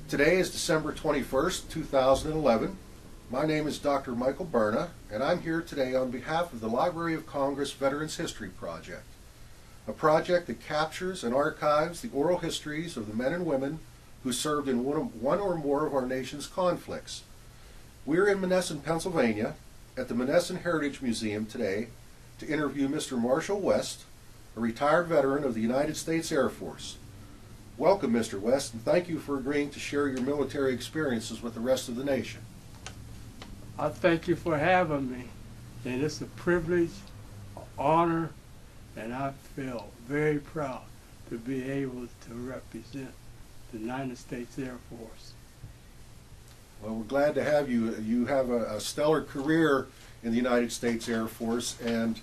Today is December 21st, 2011. My name is Dr. Michael Berna, and I'm here today on behalf of the Library of Congress Veterans History Project, a project that captures and archives the oral histories of the men and women who served in one or more of our nation's conflicts. We're in Monessen, Pennsylvania, at the Monessen Heritage Museum today to interview Mr. Marshall West, a retired veteran of the United States Air Force. Welcome, Mr. West, and thank you for agreeing to share your military experiences with the rest of the nation. I thank you for having me, and it's a privilege, an honor, and I feel very proud to be able to represent the United States Air Force. Well, we're glad to have you. You have a stellar career in the United States Air Force, and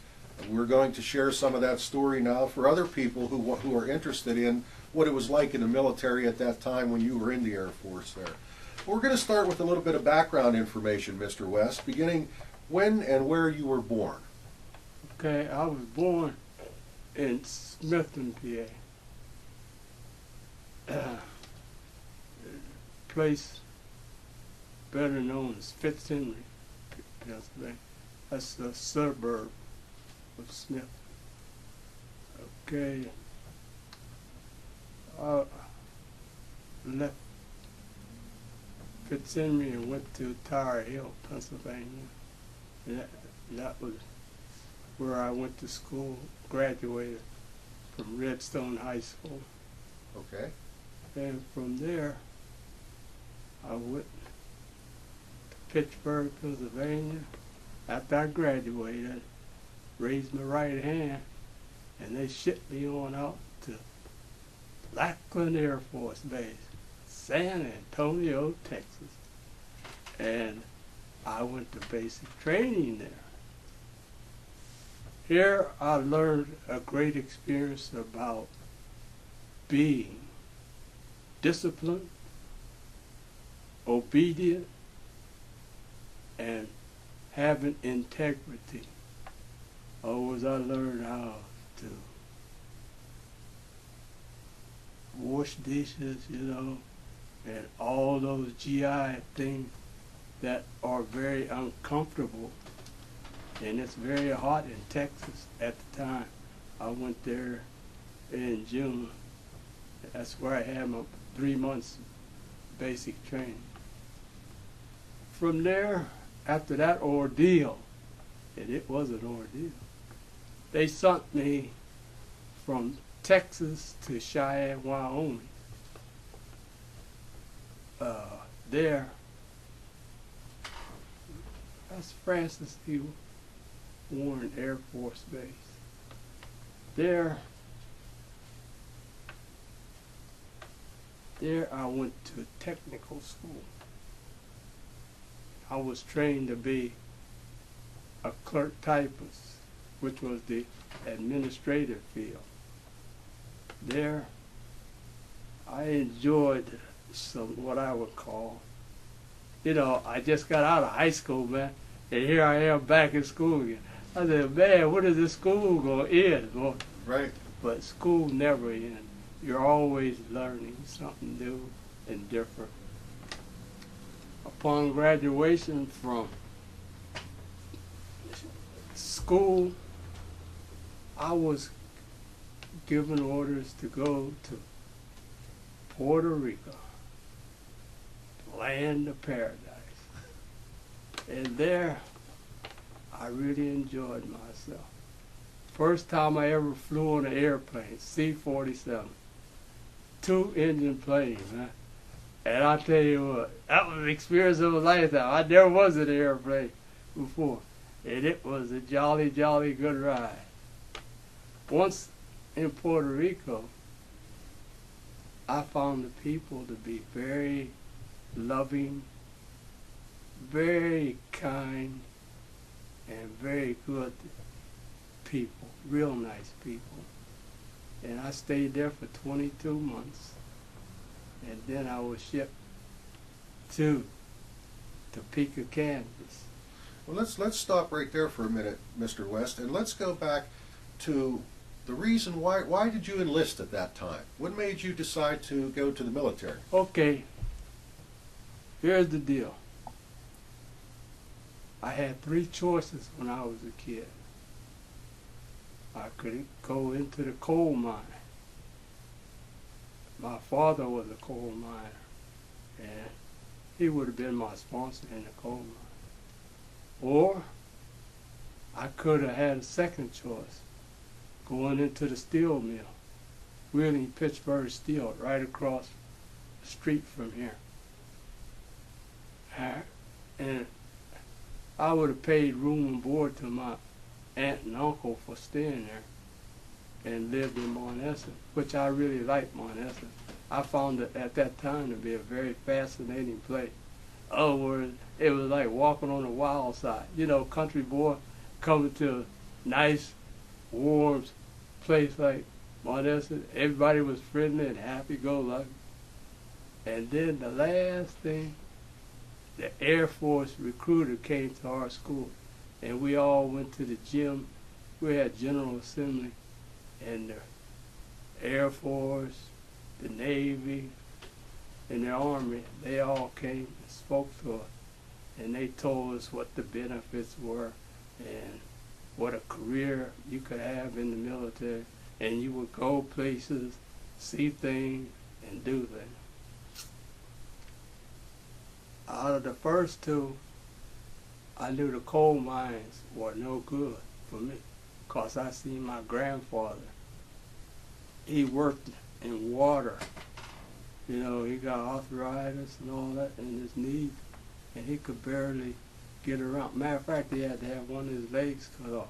we're going to share some of that story now for other people who are interested in what it was like in the military at that time when you were in the Air Force there. We're going to start with a little bit of background information, Mr. West, beginning when and where you were born. Okay, I was born in Smithton, PA. Place better known as Fitzhenry, Pennsylvania. That's a suburb of Smith. Okay. I left Fitzhenry and went to Tower Hill, Pennsylvania. That was where I went to school, graduated from Redstone High School. Okay. And from there, I went to Pittsburgh, Pennsylvania. After I graduated, raised my right hand, and they shipped me on out to Lackland Air Force Base, San Antonio, Texas. And I went to basic training there. Here I learned a great experience about being disciplined, obedient, and having integrity. Always I learned how to wash dishes, and all those GI things that are very uncomfortable. And it's very hot in Texas at the time. I went there in June. That's where I had my 3 months basic training. From there, after that ordeal, and it was an ordeal, they sent me from Texas to Cheyenne, Wyoming. There, that's Francis D. Warren Air Force Base. There I went to technical school. I was trained to be a clerk typist, which was the administrative field. There, I enjoyed what I would call, I just got out of high school, man, and here I am back in school again. I said, man, when is this school going to end, boy? Right. But school never ends. You're always learning something new and different. Upon graduation from school, I was given orders to go to Puerto Rico, land of paradise. And there, I really enjoyed myself. First time I ever flew on an airplane, C-47, 2-engine plane, man. And I tell you what, that was an experience of a lifetime. I never was in an airplane before. And it was a jolly, jolly good ride. Once in Puerto Rico, I found the people to be very loving, very kind, and very good people, real nice people. And I stayed there for 22 months. And then I was shipped to Topeka, Kansas. Well, let's stop right there for a minute, Mr. West, and let's go back to the reason why did you enlist at that time? What made you decide to go to the military? Okay, here's the deal. I had three choices when I was a kid. I could go into the coal mine. My father was a coal miner, and he would have been my sponsor in the coal mine. Or I could have had a second choice, going into the steel mill, Wheeling Pittsburgh Steel, right across the street from here. And I would have paid room and board to my aunt and uncle for staying there and lived in Montesson, which I really liked Montesson. I found it at that time to be a very fascinating place. In other words, it was like walking on the wild side. You know, country boy coming to a nice, warm place like Montesson. Everybody was friendly and happy-go-lucky. And then the last thing, the Air Force recruiter came to our school, and we all went to the gym. We had General Assembly, and the Air Force, the Navy, and the Army, they all came and spoke to us, and they told us what the benefits were and what a career you could have in the military, and you would go places, see things, and do things. Out of the first two, I knew the coal mines were no good for me, because I seen my grandfather. He worked in water. You know, he got arthritis and all that in his knees, and he could barely get around. Matter of fact, he had to have one of his legs cut off.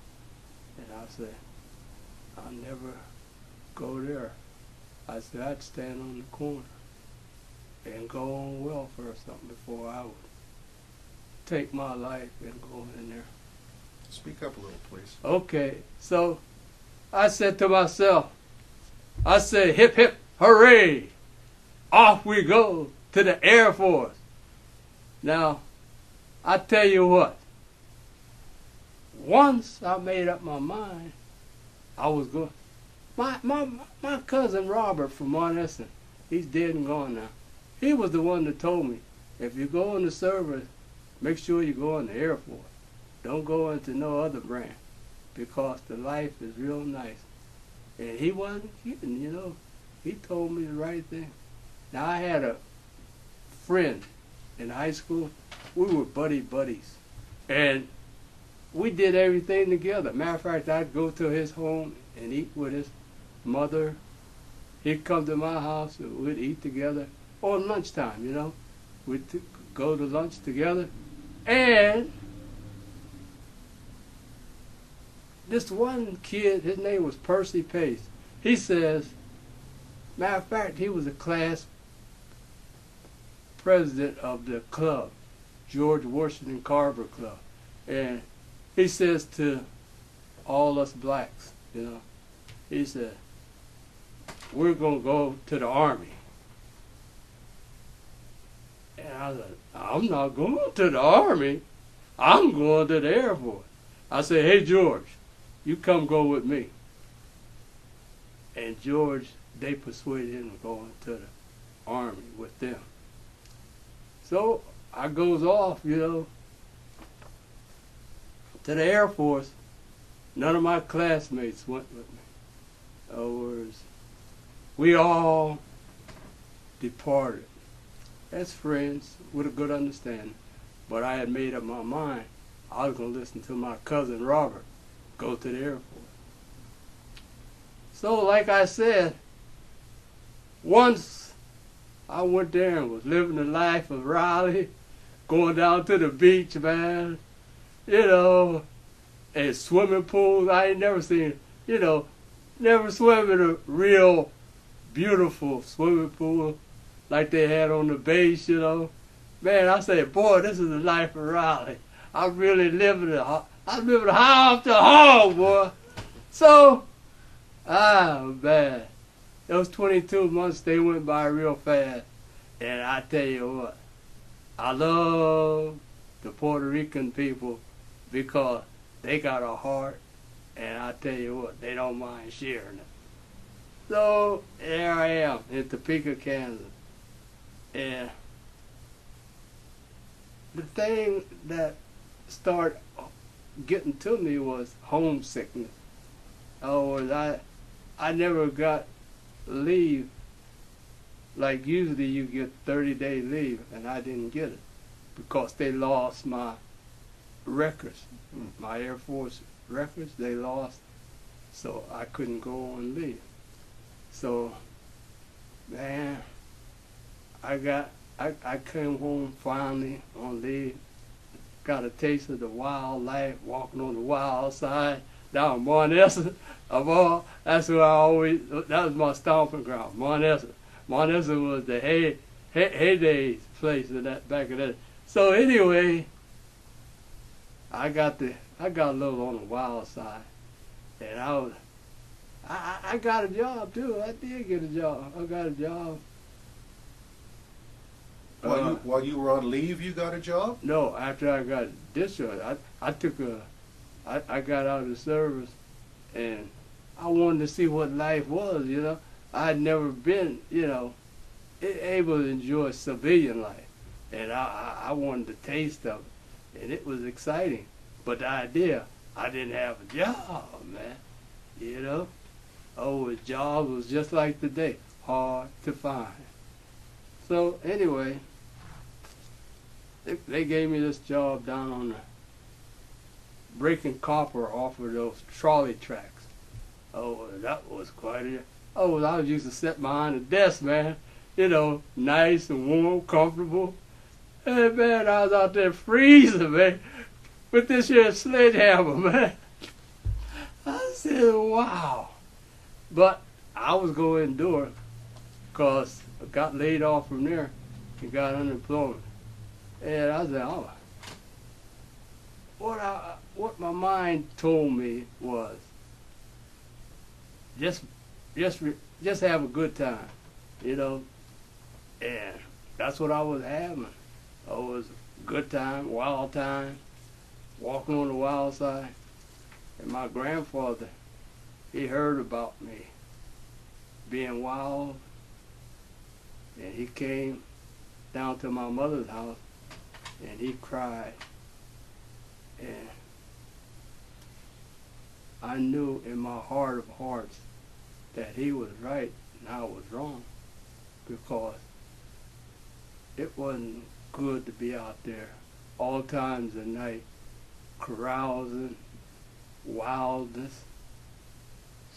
And I said, I'll never go there. I said, I'd stand on the corner and go on welfare or something before I would take my life and go in there. Speak up a little, please. Okay, so I said to myself, I said, hip, hip, hooray! Off we go to the Air Force. Now, I tell you what, once I made up my mind, I was going. My cousin Robert from Montesson, he's dead and gone now. He was the one that told me, if you go in the service, make sure you go in the Air Force. Don't go into no other branch, because the life is real nice. And he wasn't kidding, you know. He told me the right thing. Now, I had a friend in high school. We were buddies. And we did everything together. Matter of fact, I'd go to his home and eat with his mother. He'd come to my house and we'd eat together. Or lunchtime, you know. We'd go to lunch together. And this one kid, his name was Percy Pace. He says, matter of fact, he was a class president of the club, George Washington Carver Club. And he says to all us blacks, you know, he said, we're going to go to the Army. And I said, I'm not going to the Army. I'm going to the Air Force. I said, hey, George, you come go with me. And George, they persuaded him to go into the Army with them. So I goes off, you know, to the Air Force. None of my classmates went with me. In other words, we all departed as friends with a good understanding. But I had made up my mind I was going to listen to my cousin Robert go to the Air Force. So like I said, once I went there and was living the life of Riley, going down to the beach, man, you know, and swimming pools. I ain't never seen, you know, never swam in a real beautiful swimming pool like they had on the base, you know. Man, I said, boy, this is the life of Riley. I'm really living it. I'm living high off the hog, boy. So, man, those 22 months, they went by real fast. And I tell you what, I love the Puerto Rican people because they got a heart, and I tell you what, they don't mind sharing it. So, there I am in Topeka, Kansas. And the thing that started getting to me was homesickness. I never got leave. Like usually you get 30-day leave, and I didn't get it because they lost my records, my Air Force records. They lost, so I couldn't go on leave. So, man, I came home finally on leave. Got a taste of the wild life, walking on the wild side down Montessa. Of all, that's where that was my stomping ground, Montessa. Montessa was the heyday place in that back of that. So anyway, I got a little on the wild side, and I got a job too. I did get a job. I got a job. While you were on leave, you got a job? No, after I got discharged, I got out of the service, and I wanted to see what life was, you know. I'd never been, you know, able to enjoy civilian life, and I wanted the taste of it, and it was exciting. But the idea, I didn't have a job, man, you know. Oh, a job was just like today, hard to find. So anyway, they gave me this job down on the breaking copper off of those trolley tracks. Oh, that was quite a... Oh, I was used to sit behind the desk, man. You know, nice and warm, comfortable. And man, I was out there freezing, man, with this here sledgehammer, man. I said, wow. But I was going to endure because I got laid off from there and got unemployment. And I said, oh, what my mind told me was just have a good time, you know. And that's what I was having. It was a good time, wild time, walking on the wild side. And my grandfather, he heard about me being wild, and he came down to my mother's house, and he cried. And I knew in my heart of hearts that he was right and I was wrong, because it wasn't good to be out there all times of night, carousing, wildness.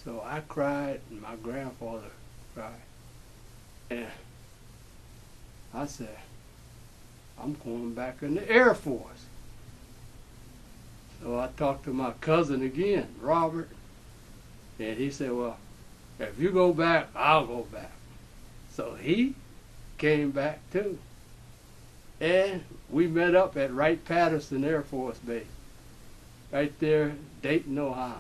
So I cried, and my grandfather cried. And I said, I'm going back in the Air Force. So I talked to my cousin again, Robert, and he said, well, if you go back, I'll go back. So he came back too. And we met up at Wright-Patterson Air Force Base, right there, Dayton, Ohio.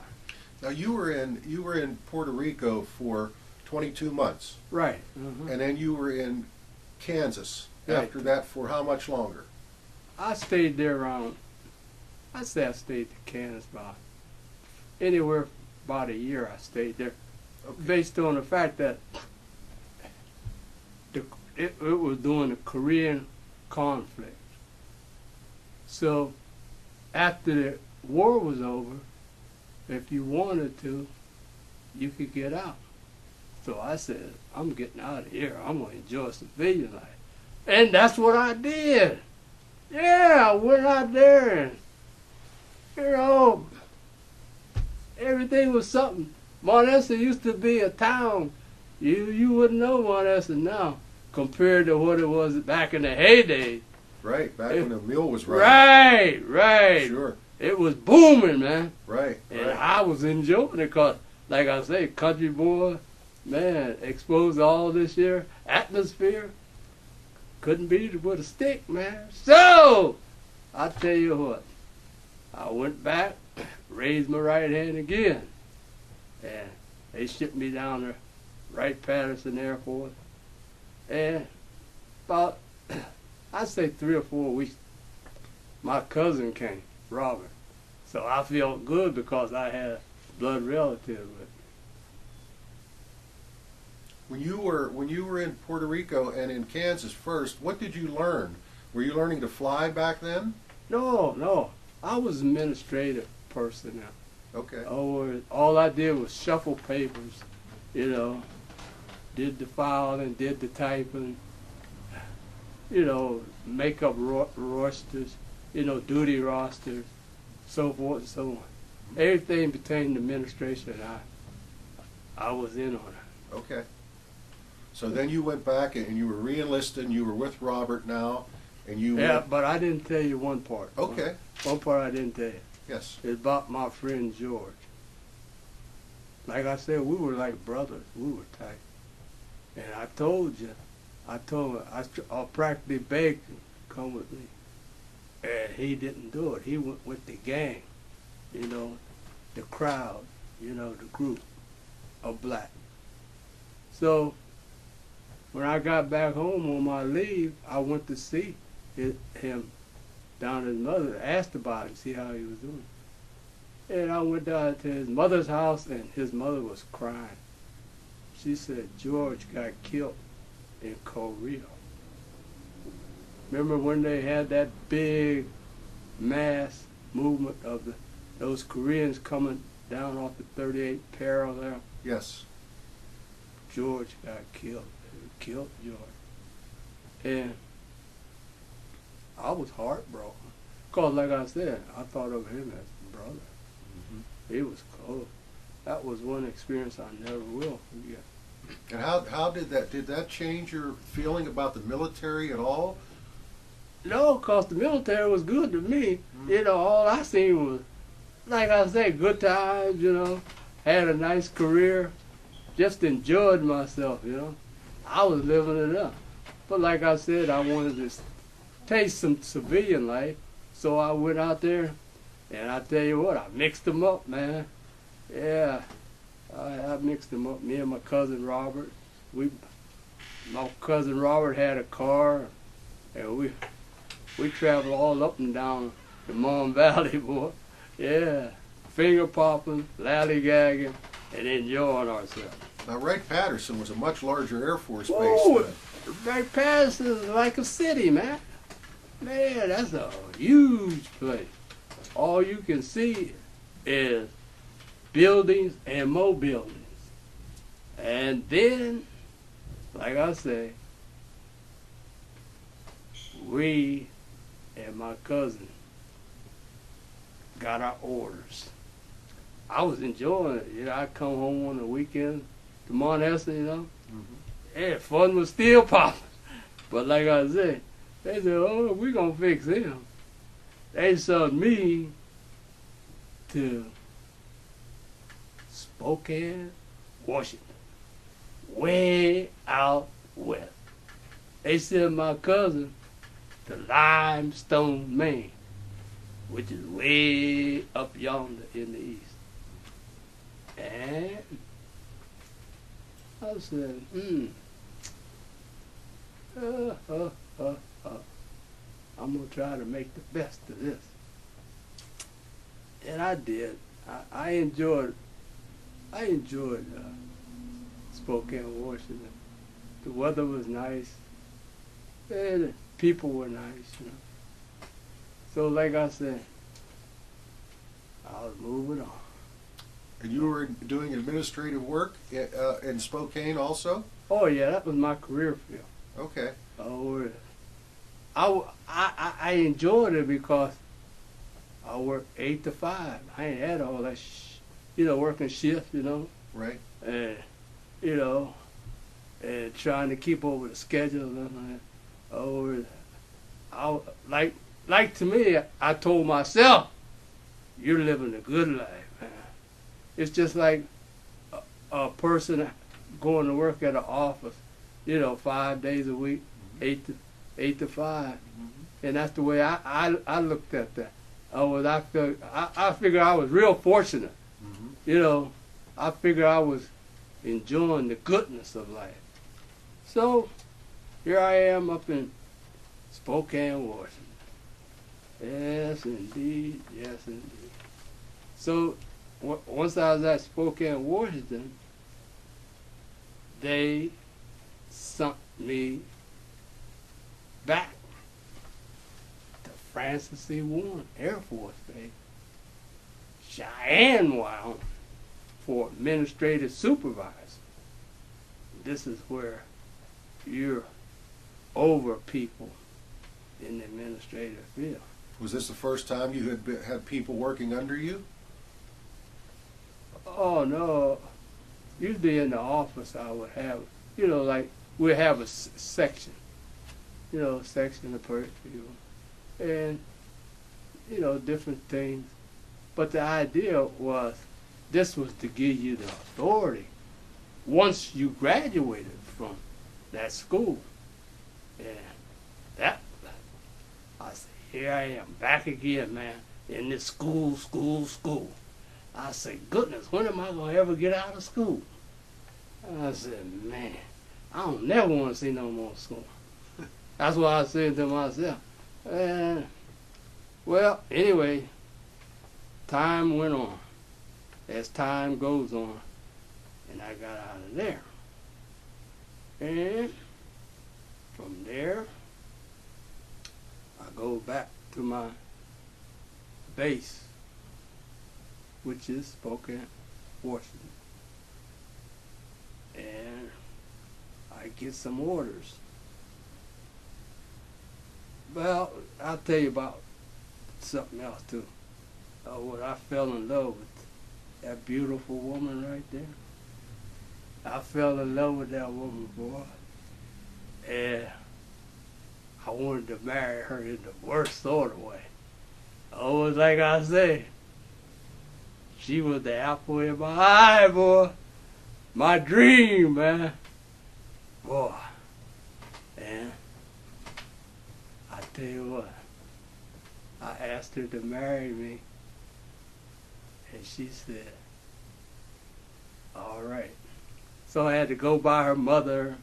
Now you were in Puerto Rico for 22 months. Right. And then you were in Kansas after that for how much longer? I stayed there around, I'd say I stayed in Kansas anywhere about a year. I stayed there, based on the fact that it was during the Korean conflict. So after the war was over, if you wanted to, you could get out. So I said, I'm getting out of here. I'm going to enjoy civilian life. And that's what I did. Yeah, I went out there and, you know, everything was something. Montessa used to be a town. You wouldn't know Montessa now compared to what it was back in the heyday. Right, back when the mill was running. Right. Sure. It was booming, man. Right. And I was enjoying it because, like I say, country boy, man, exposed to all this here atmosphere. Couldn't beat it with a stick, man. So, I tell you what, I went back, raised my right hand again, and they shipped me down to Wright-Patterson Air Force. And about, I'd say 3 or 4 weeks, my cousin came, Robert. So I felt good because I had a blood relative with me. When you were in Puerto Rico and in Kansas first, what did you learn Were you learning to fly back then? No. I was administrative personnel. Okay. All I did was shuffle papers, did the filing, did the typing, make up rosters, duty rosters, so forth and so on. Everything pertaining to administration, I was in on it. Okay. So then you went back and you were re-enlisted and you were with Robert now, and you went... but I didn't tell you one part. Okay. One part I didn't tell you. Yes. It's about my friend George. Like I said, we were like brothers. We were tight. And I told him, I practically begged him to come with me. And he didn't do it. He went with the gang, the crowd, the group of black. So when I got back home on my leave, I went to see him down at his mother, asked about him, see how he was doing. And I went down to his mother's house, and his mother was crying. She said, George got killed in Korea. Remember when they had that big mass movement of those Koreans coming down off the 38 parallel? Yes. George got killed. They killed George. And I was heartbroken. Because, like I said, I thought of him as a brother. Mm-hmm. He was close. That was one experience I never will forget. And how did that change your feeling about the military at all? No, because the military was good to me. Mm-hmm. All I seen was, like I said, good times, had a nice career, just enjoyed myself, I was living it up. But like I said, I wanted to taste some civilian life, so I went out there, and I tell you what, I mixed them up, man. Yeah, I mixed them up. Me and my cousin Robert, my cousin Robert had a car, and we traveled all up and down the Mon Valley, boy. Yeah, finger popping, lollygagging, and enjoying ourselves. Now, Wright-Patterson was a much larger Air Force base Oh, then. Wright-Patterson is like a city, man. Man, that's a huge place. All you can see is buildings and more buildings. And then, like I say, we and my cousin got our orders. I was enjoying it. I'd come home on the weekend to Montesa, Mm-hmm. Yeah, fun was still popping. But like I said, they said, oh, we're going to fix him. They sent me to Spokane, Washington, way out west. They sent my cousin to Limestone, Maine, which is way up yonder in the east. And I said, I'm going to try to make the best of this. And I did. I enjoyed Spokane, Washington. The weather was nice. And the people were nice, So like I said, I was moving on. And you were doing administrative work in Spokane also? Oh yeah, that was my career field. Okay. Oh, I enjoyed it because I worked 8 to 5. I ain't had all that, working shifts, Right. And and trying to keep over the schedule and like to me, I told myself, you're living a good life, man. It's just like a person going to work at an office, 5 days a week, 8 to 5, and that's the way I looked at that. I figured I was real fortunate, I figured I was enjoying the goodness of life. So here I am up in Spokane, Washington. Yes, indeed. Yes, indeed. So once I was at Spokane, Washington, they sent me back Francis C. Warren Air Force Base, Cheyenne, Wyoming, for administrative supervisor. This is where you're over people in the administrative field. Was this the first time you had people working under you? Oh no, usually in the office I would have, like we'd have a section, section of people, and different things. But the idea was, this was to give you the authority once you graduated from that school. And that, I said, here I am, back again, man, in this school. I said, goodness, when am I going to ever get out of school? I said, man, I don't never want to see no more school. That's what I said to myself. And, well, anyway, time went on. As time goes on, and I got out of there. And from there, I go back to my base, which is Spokane, Washington. And I get some orders. Well, I'll tell you about something else too. When I fell in love with that beautiful woman right there. I fell in love with that woman, boy. And I wanted to marry her in the worst sort of way. Oh, like I say, she was the apple in my eye, boy. My dream, man. Boy. And I tell you what, I asked her to marry me. And she said, all right. So I had to go by her mother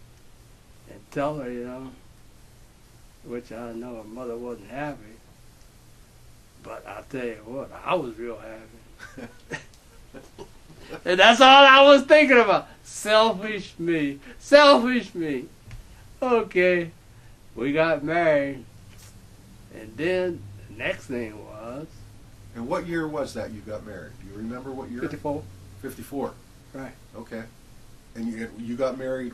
and tell her, which I know her mother wasn't happy. But I tell you what, I was real happy. And that's all I was thinking about. Selfish me. Selfish me. Okay. We got married. And then the next thing was... And what year was that you got married? Do you remember what year? 54. 54. Right. Okay. And you got married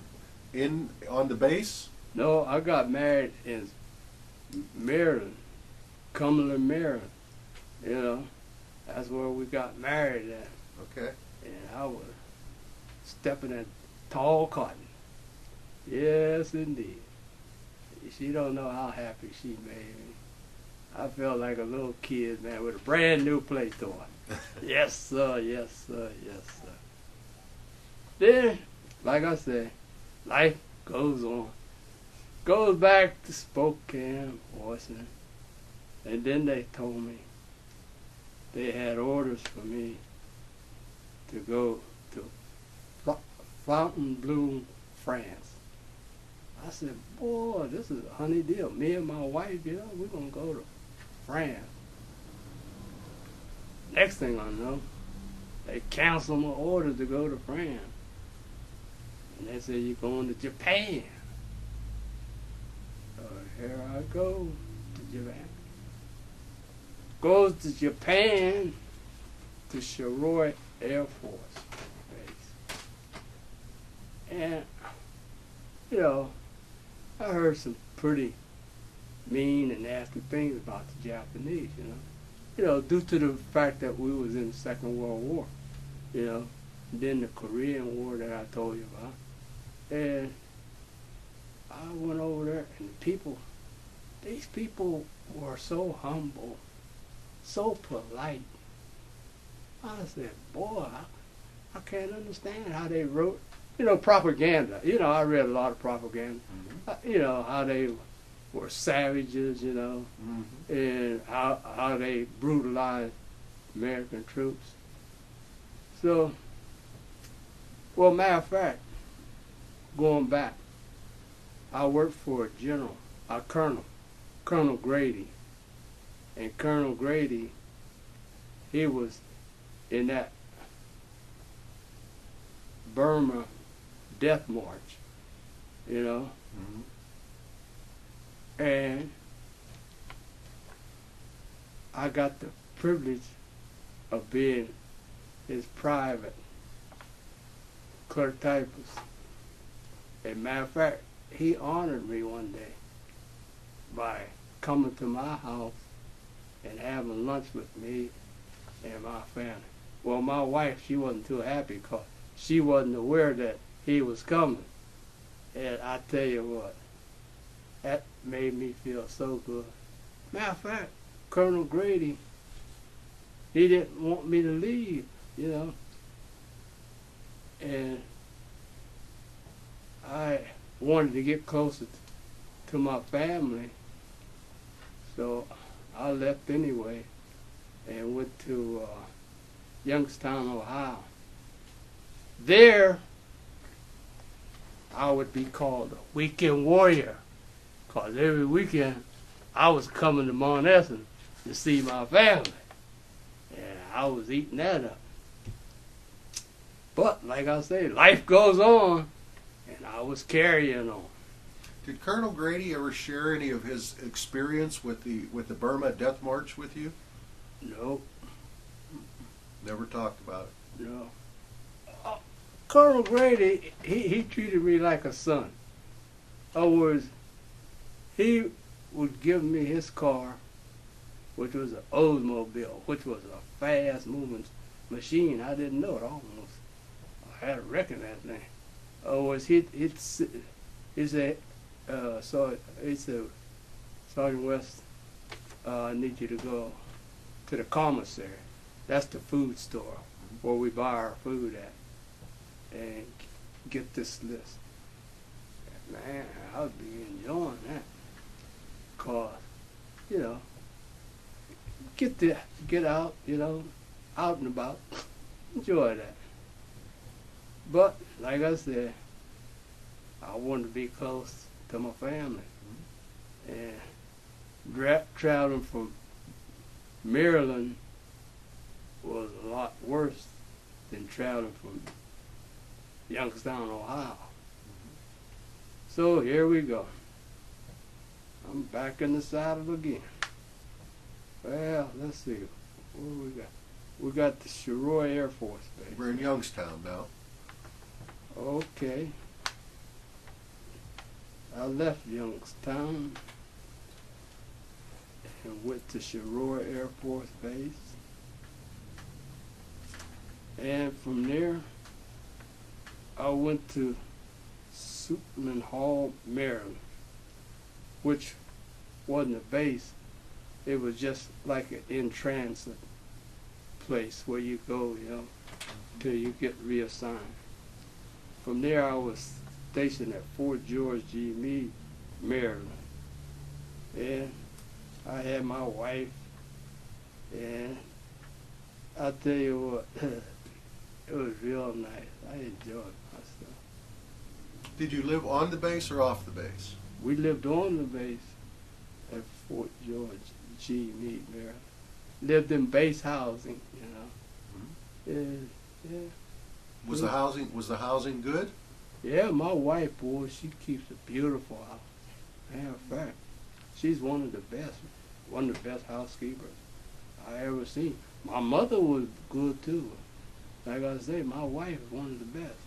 on the base? No, I got married in Maryland, Cumberland, Maryland. That's where we got married at. Okay. And I was stepping in tall cotton. Yes, indeed. She don't know how happy she made me. I felt like a little kid, man, with a brand new play toy. Yes, sir, yes, sir, yes, sir. Then, like I said, life goes on. Goes back to Spokane, Washington. And then they told me they had orders for me to go to Fontainebleau, France. I said, boy, this is a honey deal. Me and my wife, we're going to go to France. Next thing I know, they canceled my order to go to France. And they said, you're going to Japan. So here I go to Japan. Goes to Japan to Shiroi Air Force Base. And, I heard some pretty mean and nasty things about the Japanese, due to the fact that we was in the Second World War, then the Korean War that I told you about. And I went over there, and these people were so humble, so polite. I said, boy, I can't understand how they wrote, propaganda. I read a lot of propaganda. Mm-hmm. How they were savages, mm-hmm. and how they brutalized American troops. So, well, matter of fact, going back, I worked for a general, a Colonel Grady. And Colonel Grady, he was in that Burma death march, Mm-hmm. And I got the privilege of being his private clerk typist. As a matter of fact, he honored me one day by coming to my house and having lunch with me and my family. Well, my wife, she wasn't too happy because she wasn't aware that he was coming. And I tell you what, that made me feel so good. Matter of fact, Colonel Grady, he didn't want me to leave, you know. And I wanted to get closer to my family, so I left anyway and went to Youngstown, Ohio. There, I would be called a weekend warrior, because every weekend I was coming to Mount Essence to see my family, and I was eating that up. But like I say, life goes on, and I was carrying on. Did Colonel Grady ever share any of his experience with the Burma Death March with you? No, Never talked about it. no. Colonel Grady, he treated me like a son. In other words, he would give me his car, which was an Oldsmobile, which was a fast-moving machine. I didn't know it almost. I had to reckon that thing. In other words, he said, Sergeant West, I need you to go to the commissary. That's the food store where we buy our food at, and get this list. Man, I would be enjoying that. Cause, you know, get out, you know, out and about, enjoy that. But, like I said, I wanted to be close to my family. And traveling from Maryland was a lot worse than traveling from Youngstown, Ohio. So here we go. I'm back in the saddle again. Well, let's see. What do we got? We got the Shiroi Air Force Base. We're in Youngstown now. Okay. I left Youngstown and went to Shiroi Air Force Base. And from there, I went to Suitland Hall, Maryland, which wasn't a base. It was just like an in-transit place where you go, you know, till you get reassigned. From there, I was stationed at Fort George G. Meade, Maryland. And I had my wife, and I'll tell you what, it was real nice. I enjoyed myself. Did you live on the base or off the base? We lived on the base at Fort George G. Meade, Maryland. Lived in base housing, you know. Yeah. Was the housing good? Yeah, my wife, boy, she keeps a beautiful house. Matter of fact, she's one of the best housekeepers I ever seen. My mother was good too. Like I say, my wife is one of the best.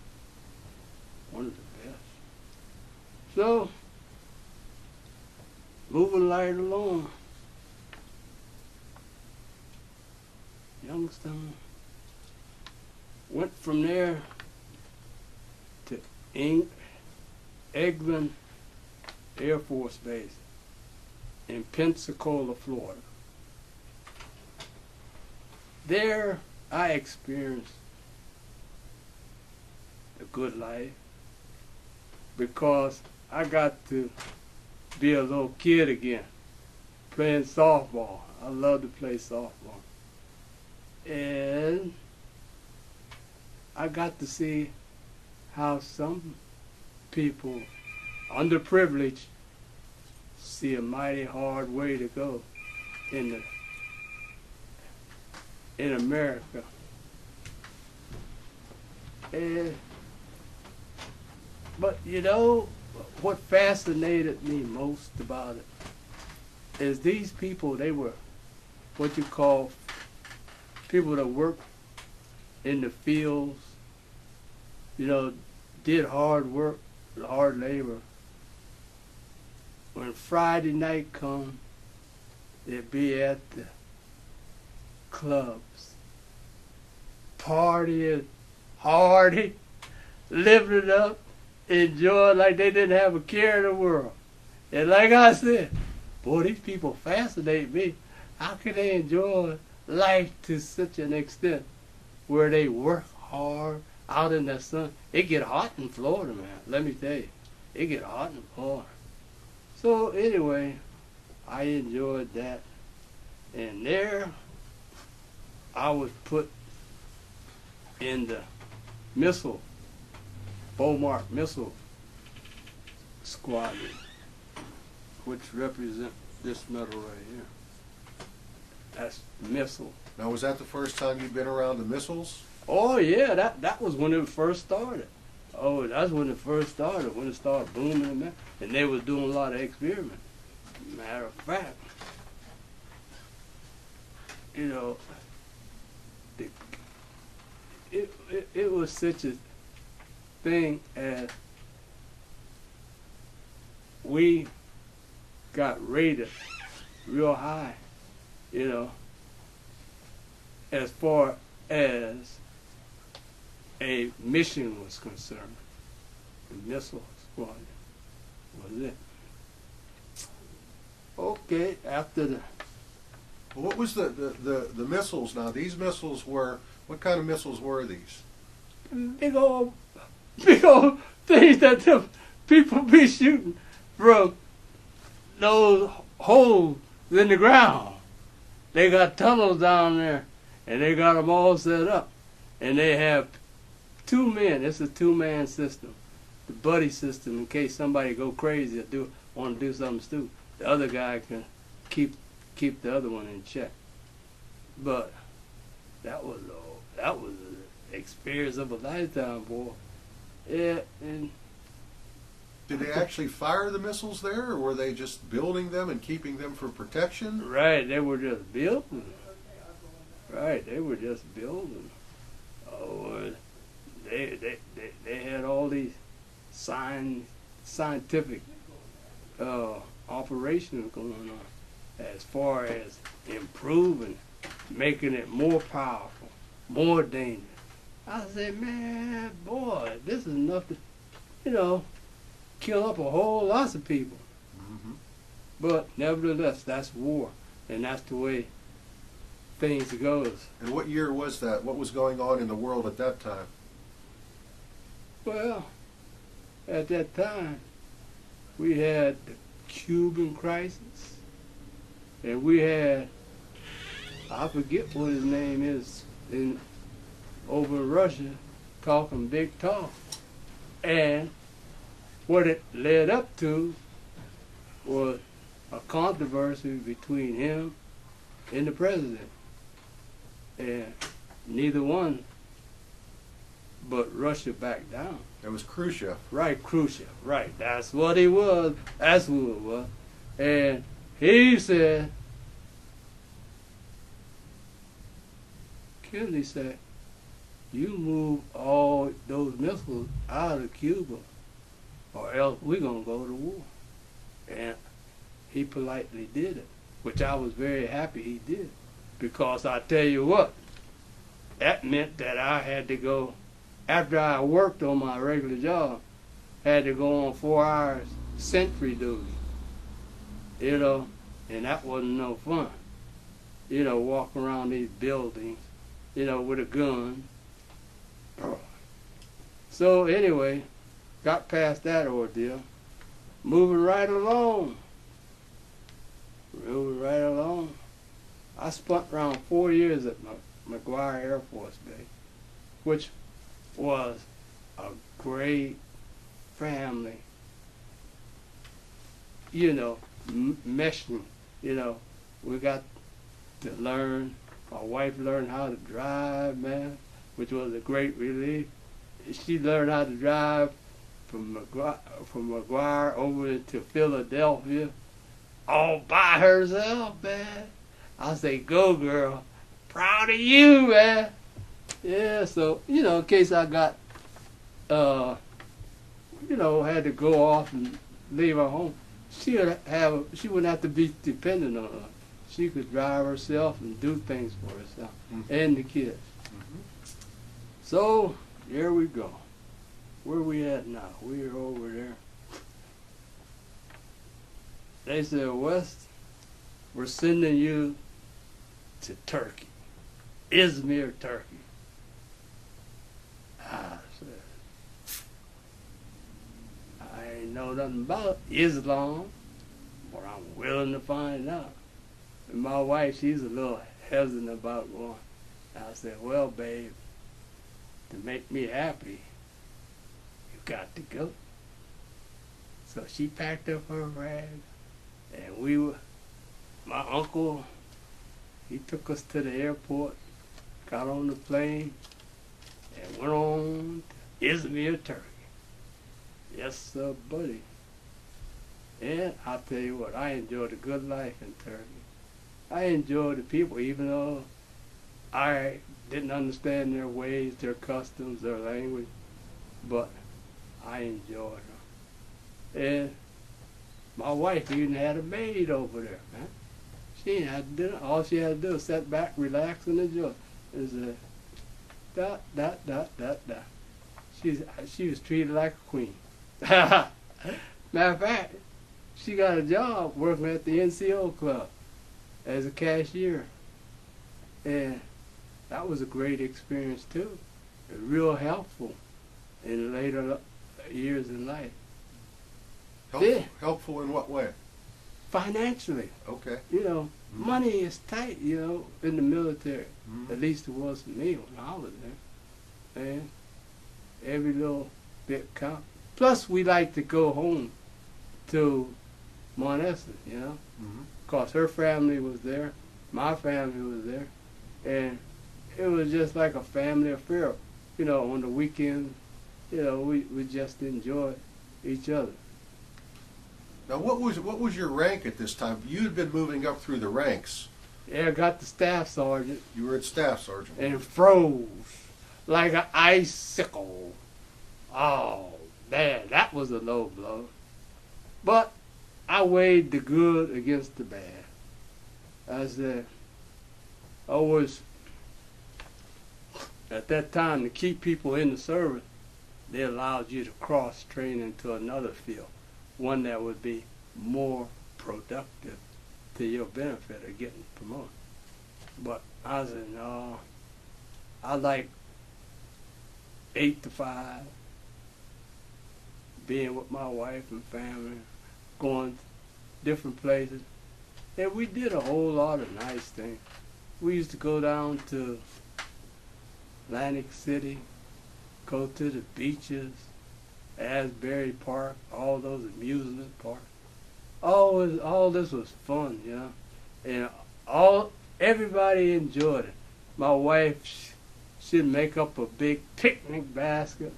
One of the best. So, moving right along. Youngstown. Went from there to Eglin Air Force Base in Pensacola, Florida. There I experienced a good life because I got to be a little kid again, playing softball. I love to play softball. And I got to see how some people, underprivileged, see a mighty hard way to go in America. But you know, what fascinated me most about it is these people, they were what you call people that work in the fields, did hard work, hard labor. When Friday night come, they'd be at the clubs, partying hardy, living it up, enjoying like they didn't have a care in the world. And like I said, boy, these people fascinate me. How can they enjoy life to such an extent where they work hard out in the sun? It get hot in Florida, man. Let me tell you, it get hot in Florida. So anyway, I enjoyed that. And there, I was put in the Beaumont missile squadron, which represent this medal right here. That's missile. Now, was that the first time you'd been around the missiles? Oh yeah, that was when it first started. Oh, that's when it first started, when it started booming, and they was doing a lot of experiments. Matter of fact, it was such a thing as we got rated real high, as far as a mission was concerned. The missile squadron was it. Okay, after the... Well, what was the missiles now? These missiles were, what kind of missiles were these? Big old things that the people be shooting from those holes in the ground. They got tunnels down there, and they got them all set up. And they have 2 men. It's a 2-man system, the buddy system. In case somebody go crazy or want to do something stupid, the other guy can keep the other one in check. But that was an experience of a lifetime, boy. Yeah, and did they actually fire the missiles there, or were they just building them and keeping them for protection? Right, they were just building. Oh, they had all these scientific operations going on as far as improving, making it more powerful, more dangerous. I said, man, boy, this is enough to, kill up a whole lot of people. Mm-hmm. But nevertheless, that's war, and that's the way things goes. And what year was that? What was going on in the world at that time? Well, at that time, we had the Cuban crisis, and we had, I forget what his name is, over in Russia, talking big talk. And what it led up to was a controversy between him and the president. And neither one but Russia backed down. It was Khrushchev. Right, Khrushchev, right. That's what he was. That's who it was. And he said, Kennedy said, you move all those missiles out of Cuba, or else we're going to go to war. And he politely did it, which I was very happy he did. Because I tell you what, that meant that I had to go, after I worked on my regular job, had to go on 4 hours sentry duty, and that wasn't no fun. Walking around these buildings, with a gun. So anyway, got past that ordeal, moving right along. I spent around 4 years at McGuire Air Force Base, which was a great family, meshing, we got to learn, my wife learned how to drive, man, which was a great relief. She learned how to drive from McGuire over to Philadelphia all by herself, man. I say, go girl. Proud of you, man. Yeah, so, in case I got, had to go off and leave her home, she wouldn't have to be dependent on her. She could drive herself and do things for herself and the kids. So, here we go. Where we at now? We're over there. They said, West, we're sending you to Turkey. Izmir, Turkey. I said, I ain't know nothing about Islam, but I'm willing to find out. And my wife, she's a little hesitant about going. I said, well, babe, to make me happy, you got to go. So she packed up her rags, and my uncle, he took us to the airport, got on the plane, and went on to Izmir, Turkey. Yes, sir, buddy. And I'll tell you what, I enjoyed a good life in Turkey. I enjoyed the people, even though I didn't understand their ways, their customs, their language, but I enjoyed them. And my wife even had a maid over there, man. She ain't had to do it. All she had to do was sit back, relax, and enjoy. Is dot, dot, dot, dot, dot. She was treated like a queen. Matter of fact, she got a job working at the NCO club as a cashier. And that was a great experience too. Real helpful in later years in life. Helpful in what way? Financially. Okay. Money is tight, in the military. At least it was for me when I was there. And every little bit counts. Plus, we like to go home to Monessa, Because her family was there, my family was there, and it was just like a family affair. On the weekend, we just enjoyed each other. Now, what was your rank at this time? You had been moving up through the ranks. Yeah, I got the staff sergeant. You were at staff sergeant. And froze like an icicle. Oh, man, that was a low blow. But I weighed the good against the bad. I said, at that time, to keep people in the service, they allowed you to cross-train into another field, one that would be more productive to your benefit of getting promoted. But I said, no, I like 8 to 5, being with my wife and family, going different places. And we did a whole lot of nice things. We used to go down to Atlantic City, go to the beaches, Asbury Park, all those amusement parks. All this was fun, and everybody enjoyed it. My wife, she'd make up a big picnic basket,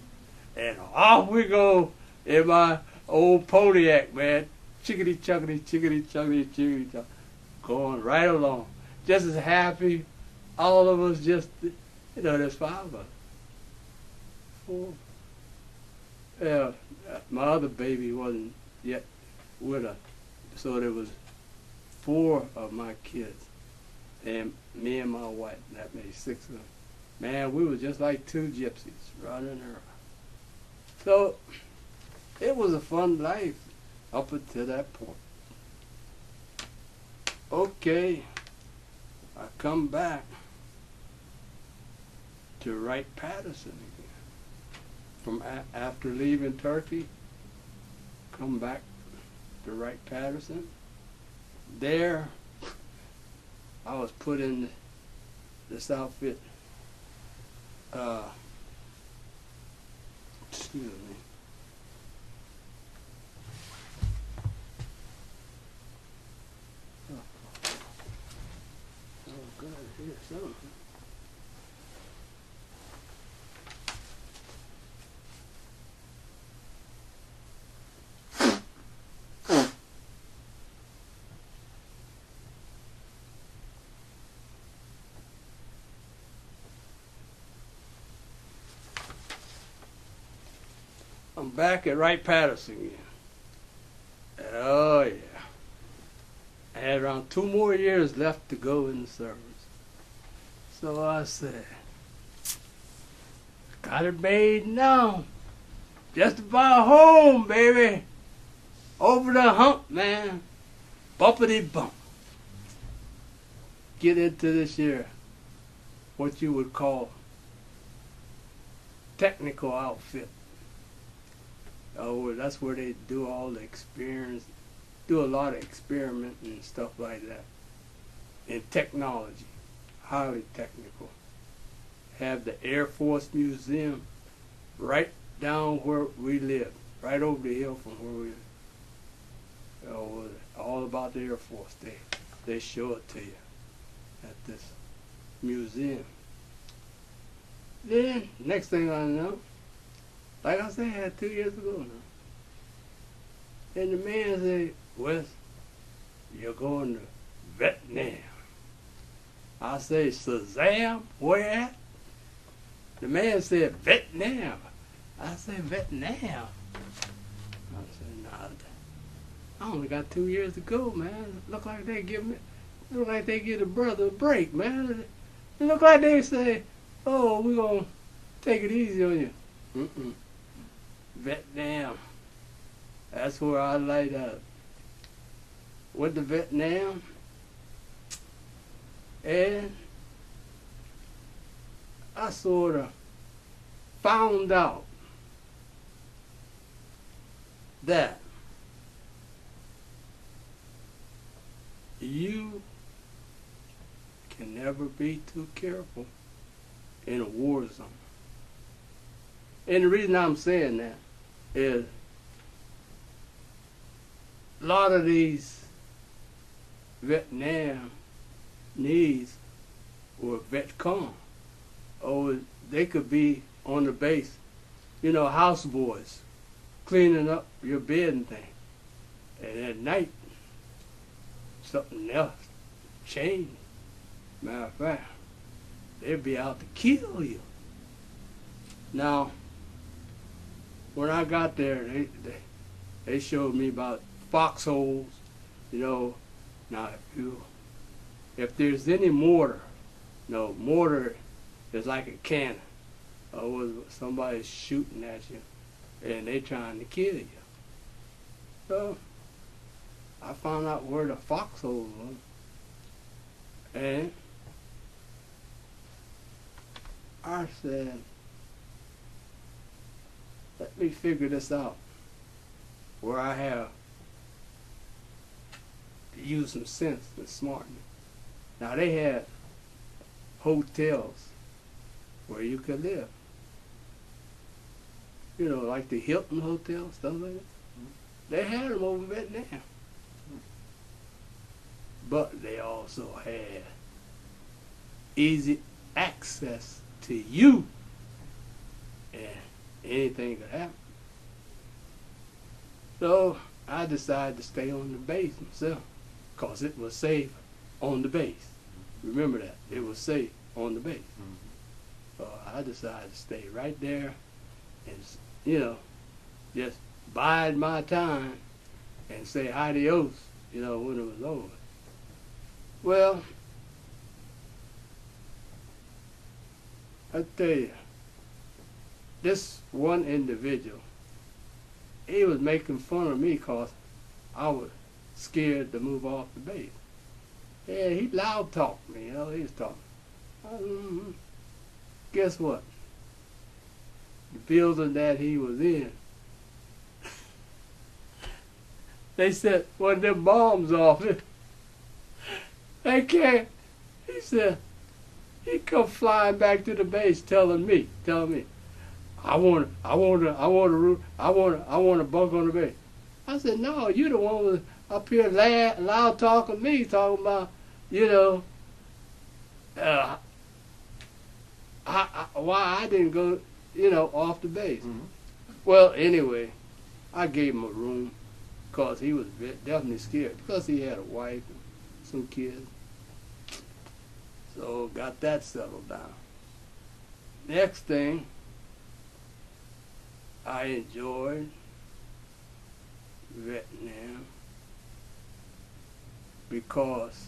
and off we go in my old Pontiac, man, chickadee chuckadee, chickadee chuckadee, chickadee chuckadee, going right along, just as happy. All of us just, there's 5 of us. 4. Yeah, my other baby wasn't yet with us, so there was 4 of my kids, and me and my wife. That made 6 of them. Man, we were just like 2 gypsies running around. So it was a fun life up until that point. Okay, I come back to Wright-Patterson again. From after leaving Turkey, come back to Wright-Patterson. There, I was put in this outfit. Excuse me. Oh God, here's something. I'm back at Wright-Patterson again. Oh, yeah. I had around 2 more years left to go in the service. So I said, got it made now. Just about home, baby. Over the hump, man. Bumpity bump. Get into this year, what you would call technical outfit. Oh, that's where they do all the experience, do a lot of experimenting and stuff like that. In technology, highly technical. Have the Air Force Museum right down where we live, right over the hill from where we live. Oh, all about the Air Force. They show it to you at this museum. Then, next thing I know, like I said, I had 2 years ago now. And the man said, Wes, you're going to Vietnam. I say, Shazam, where at? The man said, Vietnam. I said, Vietnam. I said, nah, I only got 2 years to go, man. Look like they give a brother a break, man. It look like they say, oh, we're gonna take it easy on you. Vietnam. That's where I light up. Went to Vietnam, and I sort of found out that you can never be too careful in a war zone. And the reason I'm saying that is a lot of these Vietnamese were Vietcong. Or they could be on the base, houseboys, cleaning up your bed and thing. And at night, something else changed. Matter of fact, they'd be out to kill you. Now, when I got there, they showed me about foxholes, Now, if there's any mortar, mortar is like a cannon. Or somebody's shooting at you, and they trying to kill you. So, I found out where the foxhole was, and I said, let me figure this out, where I have to use some sense and smartness. Now, they had hotels where you could live. Like the Hilton Hotel, stuff like that. They had them over in Vietnam. But they also had easy access to you. And anything could happen. So I decided to stay on the base myself, because it was safe on the base. Remember that. It was safe on the base. So I decided to stay right there and, just bide my time and say adios, when it was over. Well, I tell you, this one individual, he was making fun of me because I was scared to move off the base. Yeah, he loud talked me, he was talking. Guess what? The building that he was in, they set one of them bombs off it. They can't. He said, he come flying back to the base telling me, I want a bunk on the base. I said, no, you the one was up here loud talking me, talking about, why I didn't go, off the base. Well, anyway, I gave him a room because he was definitely scared, because he had a wife and some kids. So got that settled down. Next thing, I enjoyed Vietnam because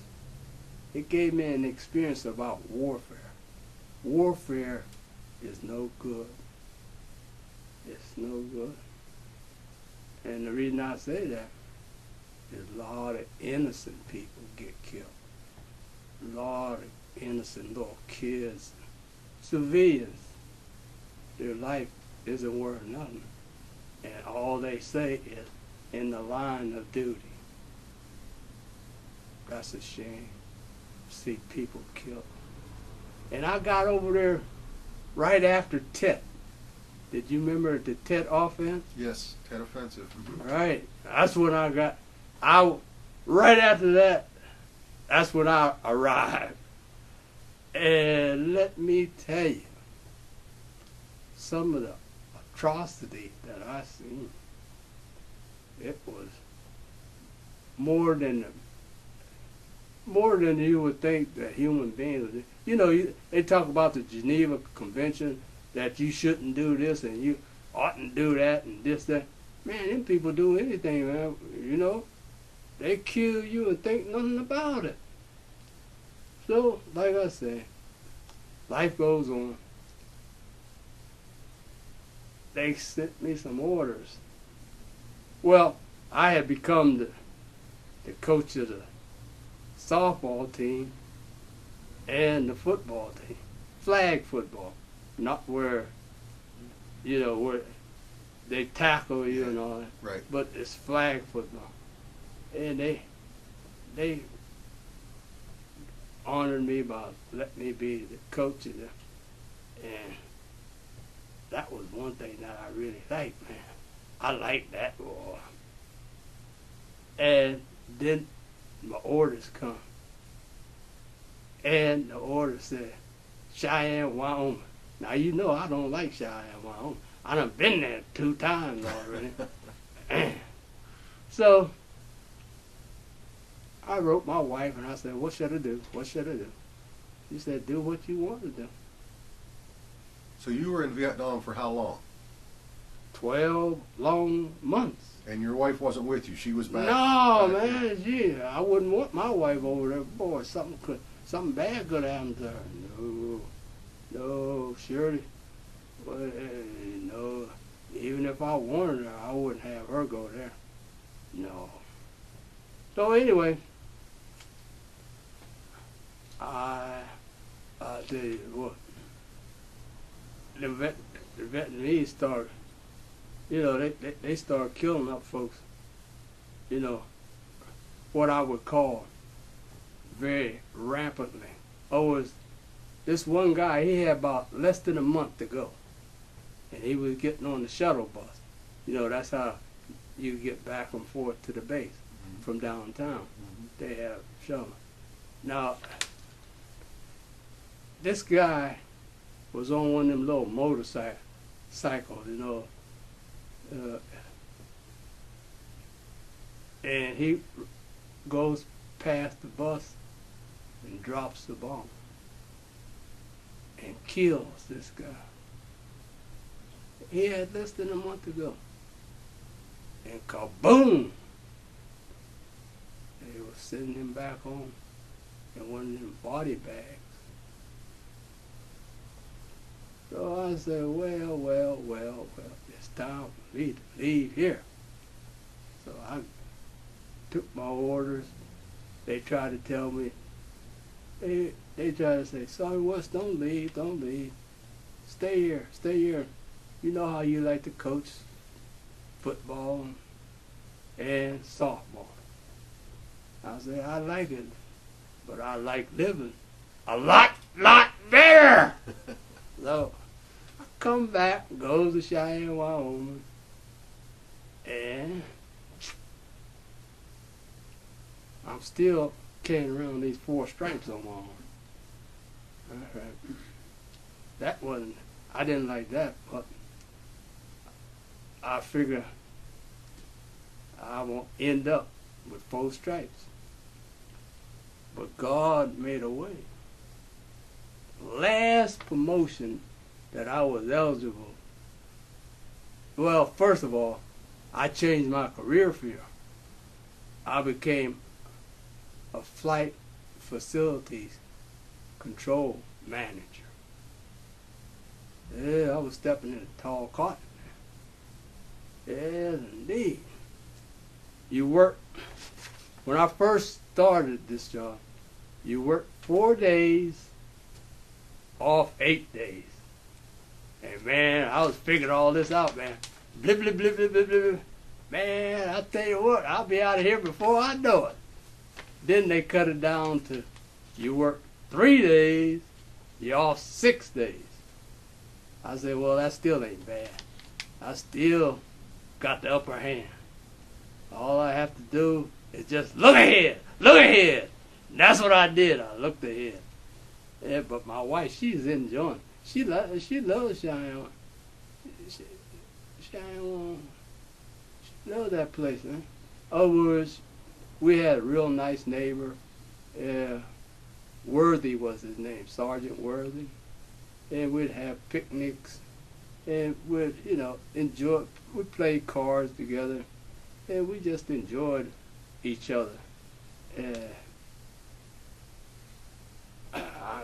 it gave me an experience about warfare. Warfare is no good. It's no good. And the reason I say that is a lot of innocent people get killed. A lot of innocent little kids, civilians, their life isn't worth nothing. And all they say is, in the line of duty. That's a shame to see people killed. And I got over there right after Tet. Did you remember the Tet offense? Yes, Tet Offensive. Mm-hmm. Right. That's when right after that, that's when I arrived. And let me tell you, some of the atrocity that I seen, it was more than you would think that human beings would do. You know, they talk about the Geneva Convention, that you shouldn't do this and you oughtn't do that and this, that. Man, them people do anything, man. You know, they kill you and think nothing about it. So, like I said, life goes on. They sent me some orders. Well, I had become the coach of the softball team and the football team, flag football, not where they tackle you and all that, Right. but it's flag football. And they honored me by letting me be the coach of them. And that was one thing that I really liked, man. I liked that war. And then my orders come. And the order said, Cheyenne, Wyoming. Now, you know I don't like Cheyenne, Wyoming. I done been there 2 times already. So, I wrote my wife and I said, what should I do? What should I do? She said, do what you want to do. So you were in Vietnam for how long? 12 long months. And your wife wasn't with you. She was back. No, back man, yeah. I wouldn't want my wife over there. Boy, something bad could happen to her. No, surely. Well, no. Even if I wanted her, I wouldn't have her go there. No. So anyway, I tell you what, the Vietnamese started, they started killing up folks, what I would call very rampantly. This one guy, he had about less than a month to go. And he was getting on the shuttle bus. That's how you get back and forth to the base from downtown. They have shuttle. Now, this guy was on one of them little motorcycles, and he goes past the bus and drops the bomb and kills this guy. He had less than a month to go. And kaboom! They were sending him back home in one of them body bags. So I said, well, it's time for me to leave here. So I took my orders. They tried to tell me, they tried to say, sorry, West, don't leave. Stay here. You know how you like to coach football and softball. I said, I like it, but I like living a lot better. So I come back, goes to Cheyenne, Wyoming, and I'm still carrying around these 4 stripes on my arm. All right. I didn't like that, but I figure I won't end up with 4 stripes. But God made a way. Last promotion that I was eligible Well, first of all, I changed my career field. I became a flight facilities control manager. Yeah, I was stepping in a tall cotton. Yes, indeed. You work, when I first started this job, you work 4 days, off 8 days. And man, I was figuring all this out, man. Blip, blip, blip, blip, blip, blip. Man, I tell you what, I'll be out of here before I know it. Then they cut it down to you work 3 days, you're off 6 days. I said, well, that still ain't bad. I still got the upper hand. All I have to do is just look ahead, look ahead. And that's what I did. I looked ahead. Yeah, but my wife, she's enjoying. She loves Cheyenne. Cheyenne. She loves that place, man. Other words, we had a real nice neighbor. Worthy was his name, Sergeant Worthy. And we'd have picnics, and we'd, enjoy. We'd play cards together, and we just enjoyed each other. I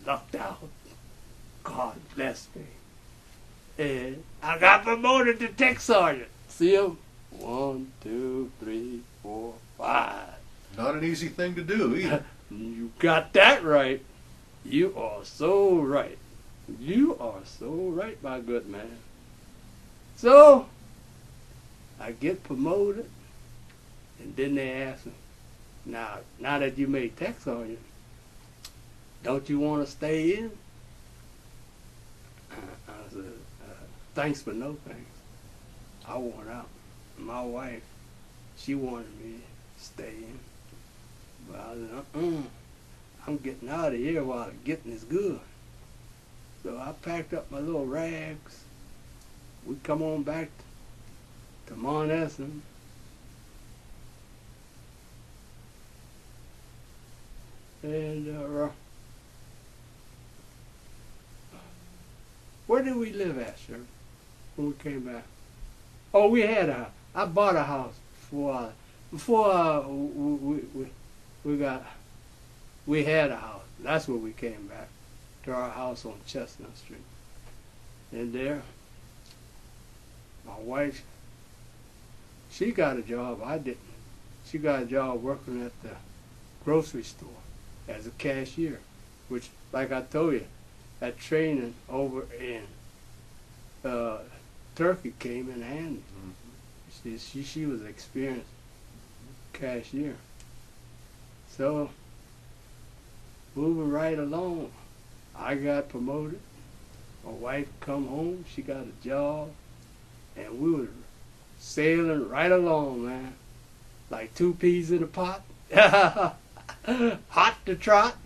lucked out. God bless me. And I got promoted to tech sergeant. See him? 1, 2, 3, 4, 5. Not an easy thing to do either. You got that right. You are so right. You are so right, my good man. So, I get promoted, and then they ask me, now that you made tech sergeant, don't you want to stay in? I said, thanks but no thanks. I want out. My wife, she wanted me to stay in. But I said, I'm getting out of here while the getting is good. So I packed up my little rags. We come on back to Monessen. And where did we live at, sir, when we came back? Oh, we had a house. I bought a house before we had a house. That's where we came back, to our house on Chestnut Street. And there, my wife, she got a job. I didn't. She got a job working at the grocery store as a cashier, which, like I told you, that training over in Turkey came in handy. Mm-hmm. She was an experienced cashier. So, moving right along, I got promoted. My wife come home, she got a job, and we were sailing right along, man, like 2 peas in a pot. Hot to trot.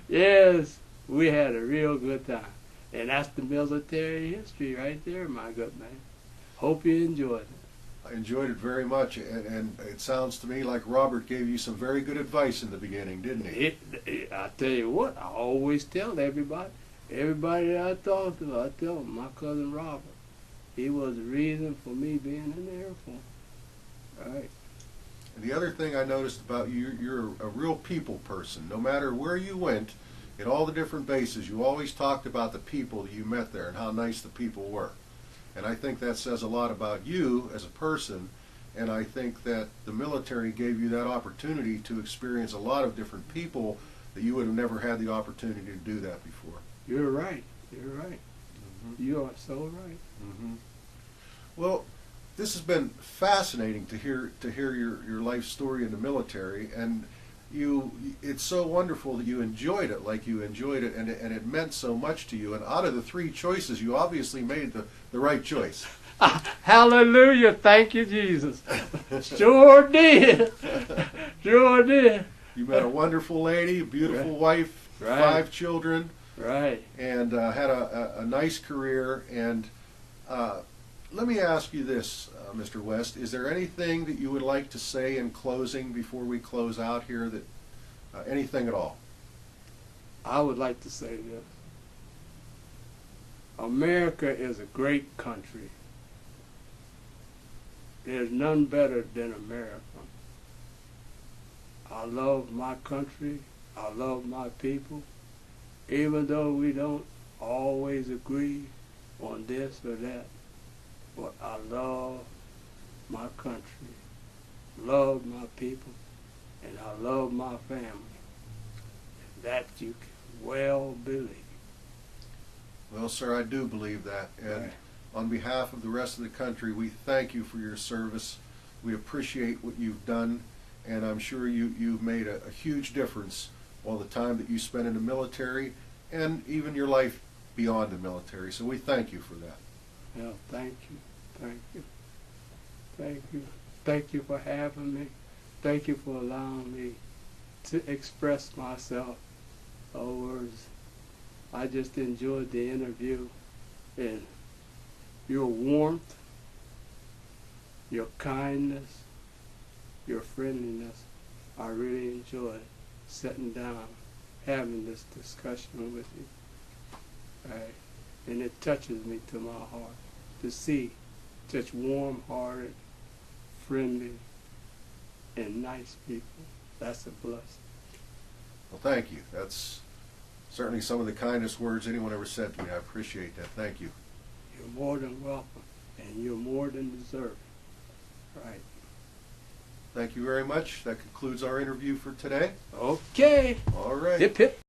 Yes, we had a real good time. And that's the military history right there, my good man. Hope you enjoyed it. I enjoyed it very much, and it sounds to me like Robert gave you some very good advice in the beginning, didn't he? I tell you what, I always tell everybody that I talk to, I tell them, my cousin Robert, he was the reason for me being in the Air Force. All right. And the other thing I noticed about you, you're a real people person. No matter where you went, in all the different bases, you always talked about the people that you met there and how nice the people were. And I think that says a lot about you as a person, and I think that the military gave you that opportunity to experience a lot of different people that you would have never had the opportunity to do that before. You're right. You're right. Mm-hmm. You are so right. Mm-hmm. Well, this has been fascinating to hear your life story in the military, and it's so wonderful that you enjoyed it like you enjoyed it, and it meant so much to you. And out of the 3 choices, you obviously made the right choice. Hallelujah. Thank you, Jesus. Sure did. Sure did. You met a wonderful lady, a beautiful wife, right. 5 children, right, and had a nice career. And let me ask you this, Mr. West, is there anything that you would like to say in closing before we close out here, that anything at all? I would like to say this. America is a great country. There's none better than America. I love my country. I love my people. Even though we don't always agree on this or that, but I love my country, love my people, and I love my family. That you can well believe. Well, sir, I do believe that. And Right. on behalf of the rest of the country, we thank you for your service. We appreciate what you've done, and I'm sure you've made a huge difference all the time that you spent in the military and even your life beyond the military. So we thank you for that. Yeah, thank you, thank you, thank you. Thank you for having me. Thank you for allowing me to express myself. Words. I just enjoyed the interview, and your warmth, your kindness, your friendliness. I really enjoyed sitting down, having this discussion with you. Right. And it touches me to my heart to see such warm-hearted, friendly, and nice people. That's a blessing. Well, thank you. That's certainly some of the kindest words anyone ever said to me. I appreciate that. Thank you. You're more than welcome, and you're more than deserving. Right. Thank you very much. That concludes our interview for today. Okay. All right. Hip hip.